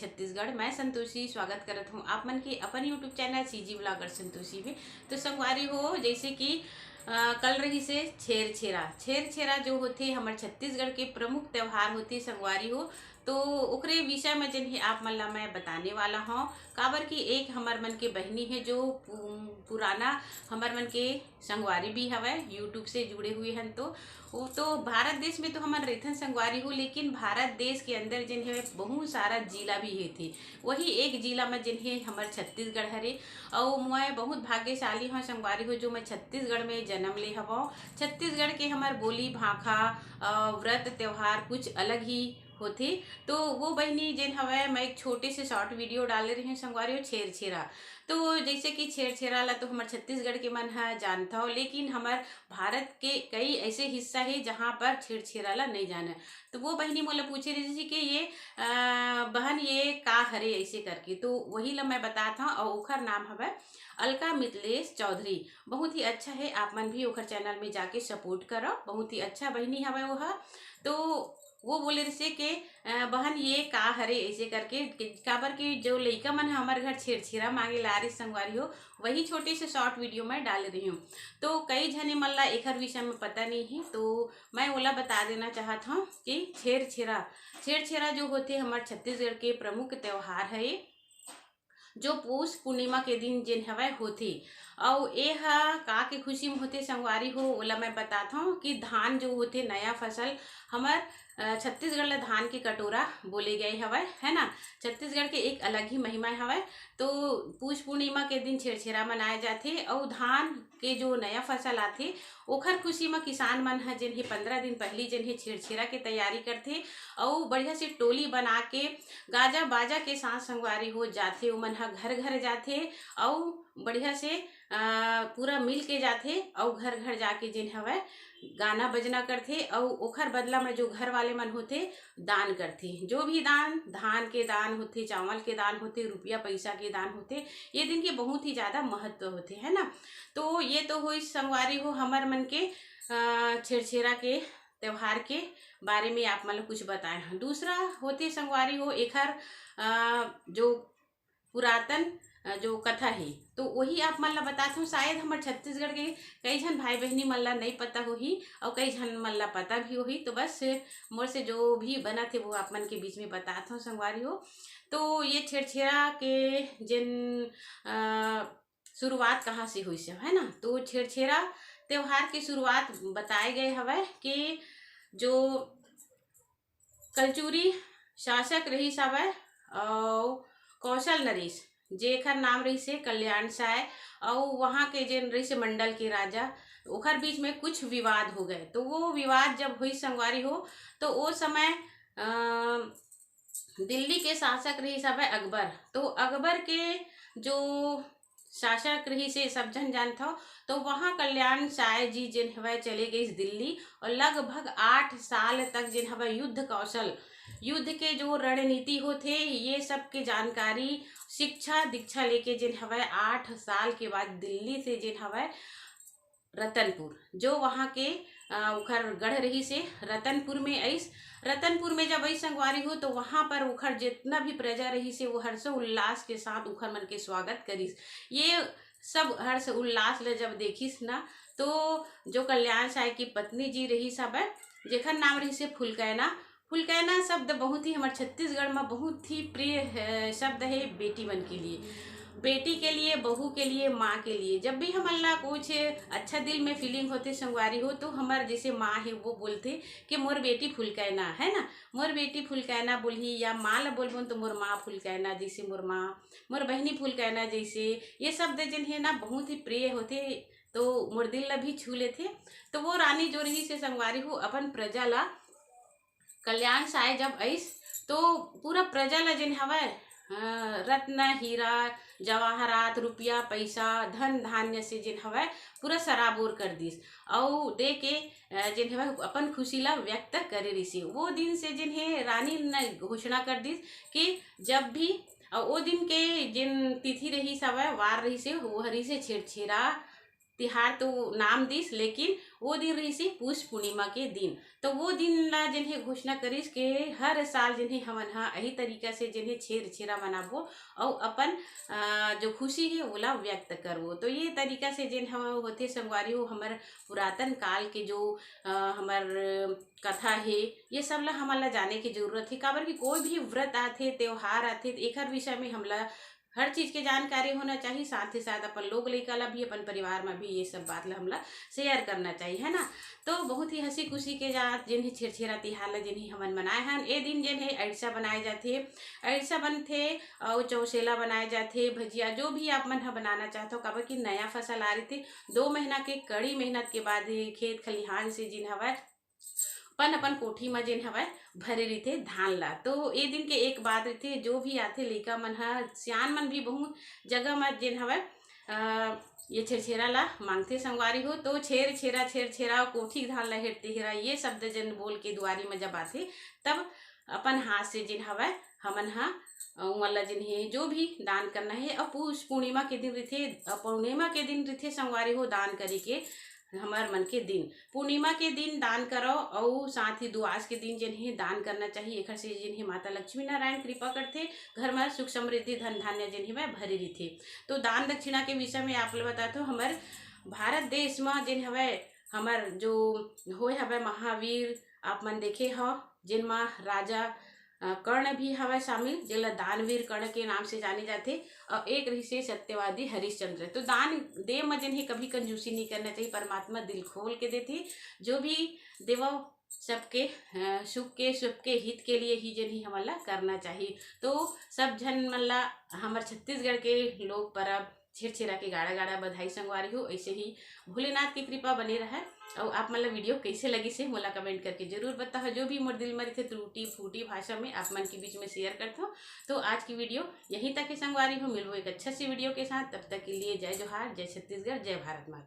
छत्तीसगढ़। मैं संतोषी स्वागत करत हूँ आप मन के अपन YouTube channel CG blogger Santoshi में। तो संगवारी हो जैसे कि कल रही से छेर छेरा जो होते हमारे छत्तीसगढ़ के प्रमुख त्योहार होते संगवारी हो। तो ओकरे विषय में जिन्हें आप मन ला मैं बताने वाला हूँ। काबर की एक हमार मन के बहनी है जो पुराना हमार मन के संगवारी भी हवे, यूट्यूब से जुड़े हुए हैं। तो वो तो भारत देश में तो हमारे रहथन संगवारी हो, लेकिन भारत देश के अंदर जिन्हें बहुत सारा जिला भी है थे। वही एक जिला में जिन्हें हमारे छत्तीसगढ़ हरे। और मैं बहुत भाग्यशाली हूँ संगवारी हो जो मैं छत्तीसगढ़ में जन्म ले हवा। छत्तीसगढ़ के हमार बोली भाखा व्रत त्योहार कुछ अलग ही होते। तो वो बहनी जिन हवे मैं एक छोटे से शॉर्ट वीडियो डाल रही हूँ संगवारी हो छेर छेरा। तो जैसे कि छेर छेरा ला तो हमारे छत्तीसगढ़ के मन है जानता हो, लेकिन हमार भारत के कई ऐसे हिस्सा है जहाँ पर छेर छेरा ला नहीं जाना। तो वो बहनी मोला पूछे रही थी कि ये बहन ये का हरे ऐसे करके। तो वही ला मैं बताता हूँ। और ओखर नाम हवे अलका मिथिलेश चौधरी। बहुत ही अच्छा है, आप मन भी ओखर चैनल में जाके सपोर्ट करो। बहुत ही अच्छा बहनी हवे वो। तो वो बोले रहे कि बहन ये का हरे ऐसे करके काबर की जो लइका मन हमारे घर छेर-छेरा मांगे ला रही संगवारी हो, वही छोटे से शॉर्ट वीडियो में डाल रही हूँ। तो कई जने मन ला एकर विषय में पता नहीं है, तो मैं ओला बता देना चाहत हूँ कि छेर छेरा जो होते हमारे छत्तीसगढ़ के प्रमुख त्योहार है, जो पौष पूर्णिमा के दिन जिन हवे होते। और ये का के खुशी में होते संगवारी हो ओला मैं बताता हूँ कि धान जो होते नया फसल हमार छत्तीसगढ़ ला धान के कटोरा बोले गए हवे, है ना। छत्तीसगढ़ के एक अलग ही महिमा हवे। तो पौष पूर्णिमा के दिन छेर-छेरा मनाए जाते और धान के जो नया फसल आते ओखर खुशी में किसान मन है जिन्हें 15 दिन पहले जिन्हें छेर-छेरा के तैयारी करते और बढ़िया से टोली बना के गाजा बाजा के साथ संगवारी हो जाते। वो मन घर घर जाते और बढ़िया से पूरा मिल के जाते और घर घर जाके जिन हवे गाना बजना करते। और ओखर बदला में जो घर वाले मन होते दान करते। जो भी दान, धान के दान होते, चावल के दान होते, रुपया पैसा के दान होते। ये दिन के बहुत ही ज्यादा महत्व होते, है ना। तो ये तो हुई संगवारी हो हमार मन के छेर-छेरा के त्योहार के बारे में आप मतलब कुछ बताए हैं। दूसरा होते संगवारी हो एखर जो पुरातन जो कथा है, तो वही आप मन ला बताता हूँ। शायद हमारे छत्तीसगढ़ के कई जन भाई बहनी मन ला नहीं पता होही और कई जन मन ला पता भी होही। तो बस मोर से जो भी बना थे वो आप मन के बीच में बताता हूँ संगवारी हो। तो ये छेर-छेरा के जिन शुरुआत कहाँ से हुई से, है ना। तो छेर-छेरा त्योहार की शुरुआत बताए गए हवे कि जो कलचुरी शासक रही हवे और कौशल नरेश जेखर नाम रही से कल्याण साय और वहाँ के जिन रही से मंडल के राजा, ओखर बीच में कुछ विवाद हो गए। तो वो विवाद जब हुई संगवारी हो तो वो समय दिल्ली के शासक रही सब है अकबर। तो अकबर के जो शासक रही से सब जन जानता हो। तो वहाँ कल्याण साय जी जिन हवा चले गई दिल्ली और लगभग 8 साल तक जिन हवा युद्ध कौशल, युद्ध के जो रणनीति होते ये सब के जानकारी शिक्षा दीक्षा लेके जिन हवा 8 साल के बाद दिल्ली से जिन हवा रतनपुर जो वहाँ के उखर गढ़ रही से रतनपुर में आईस। रतनपुर में जब आई संगवारी हो तो वहाँ पर उखर जितना भी प्रजा रही से वो हर्ष उल्लास के साथ उखर मन के स्वागत करिस। ये सब हर्ष उल्लास ले जब देखिस ना, तो जो कल्याण साय की पत्नी जी रही सब है जेखर नाम रही से फुलकैना। फुलकैना शब्द बहुत ही हमारे छत्तीसगढ़ में बहुत ही प्रिय शब्द है बेटी मन के लिए, बेटी के लिए, बहू के लिए, माँ के लिए। जब भी हमारा कुछ अच्छा दिल में फीलिंग होते संगवारी हो तो हमारे जैसे माँ है वो बोलते कि मोर बेटी फुलकैना, है ना। मोर बेटी फुलकैना बोलही या माँ ला बोलबो तो मोर माँ फुलकैना जैसे, मोर माँ, मोर बहनी फुलकैना जैसे। ये शब्द जिन्हें ना बहुत ही प्रिय होते तो मोर दिल ला भी छू लेते। तो वो रानी जो रही से संगवारी हो अपन प्रजा ला कल्याण साय जब आईस तो पूरा प्रजा ला जिन हवा रत्न हीरा जवाहरात रुपया पैसा धन धान्य से जिन हवा पूरा सराबोर कर दिस और दे के जिन हवा अपन खुशी ला व्यक्त करे रही। वो दिन से जिन्हें रानी ने घोषणा कर दिस कि जब भी और वो दिन के जिन तिथि रही सब वार रही से वो हरी से छेर-छेरा तिहार तो नाम दिस, लेकिन वो दिन रही सी पुष पूर्णिमा के दिन। तो वो दिन ला जिन्हें घोषणा करिस के हर साल जिन्हें हमन हा यही तरीका से जिन्हें छेर छेरा मनाबो और अपन जो खुशी है ओला व्यक्त करबो। तो ये तरीका से जिन हम होते संगवारी हो हमर पुरातन काल के जो हमर कथा है ये सब ला हमन ला जाने की जरूरत है। काबर कि कोई भी व्रत आथे त्योहार आथे तो एकर विषय में हमला हर चीज के जानकारी होना चाहिए। साथ ही साथ अपन लोग लइका ला भी अपन परिवार में भी ये सब बात ला हमला शेयर करना चाहिए, है ना। तो बहुत ही हंसी खुशी के जात जिन्हें छेरछेरा तिहार ला जिन्हें हमन मनाए हन। ए दिन जिन्हें अड़सा बनाए जाथे, अड़सा बनथे और चौसेला बनाए जाथे, भजिया जो भी आप मन ह बनाना चाहते हो। काबर कि नया फसल आ रही थी, 2 महीना के कड़ी मेहनत के बाद खेत खलिहान से जिन हवय अपन कोठी में जिन हवय भरे रहिथे धान ला। तो ए दिन के एक बात रहिथे, जो भी आथे लइका मन ह सियान मन भी बहुत जगह में जिन हवय ये छेरछेरा ला मांगथे संगवारी हो। तो छेर छेरा कोठी धान ला हेरते हेरा ये शब्द जन बोल के दुआरी में जब आथे तब अपन हाथ से जिन हवय हमन हा वाला जिन्हें जो भी दान करना है। और पुष पूर्णिमा के दिन रहिथे, पूर्णिमा के दिन रहिथे संगवारी हो दान करे के हमार मन के दिन। पूर्णिमा के दिन दान करो और साथ ही दुआस के दिन जिन्हें दान करना चाहिए। एकर से जिन्हें माता लक्ष्मी नारायण कृपा करते, घर में सुख समृद्धि धन धान्य जिन्हें में भरी रही। तो दान दक्षिणा के विषय में आप लोग बताते हो हमारे भारत देश में जिन हवे हमार जो होए हवे महावीर आप मन देखे हो, जिनमें राजा कर्ण भी हवे शामिल, जेला दानवीर कर्ण के नाम से जाने जाते। और एक रही से सत्यवादी हरिश्चंद्र। तो दान दे में जिन्हें कभी कंजूसी नहीं करना चाहिए, परमात्मा दिल खोल के देती जो भी देवो सबके सबके हित के लिए ही जिन्हें हमला करना चाहिए। तो सब जन मल्ला हमार छत्तीसगढ़ के लोग परब छेरछेरा के गाड़ा गाड़ा बधाई संगवारी हो। ऐसे ही भोलेनाथ की कृपा बने रहे। और आप मतलब वीडियो कैसे लगी से मोला कमेंट करके जरूर बताओ। जो भी मोर दिल में रहे त्रुटि फूटी भाषा में आप मन के बीच में शेयर करते हो। तो आज की वीडियो यहीं तक ही संगवारी हो, मिलबो एक अच्छा सी वीडियो के साथ। तब तक के लिए जय जोहार, जय छत्तीसगढ़, जय भारत माता।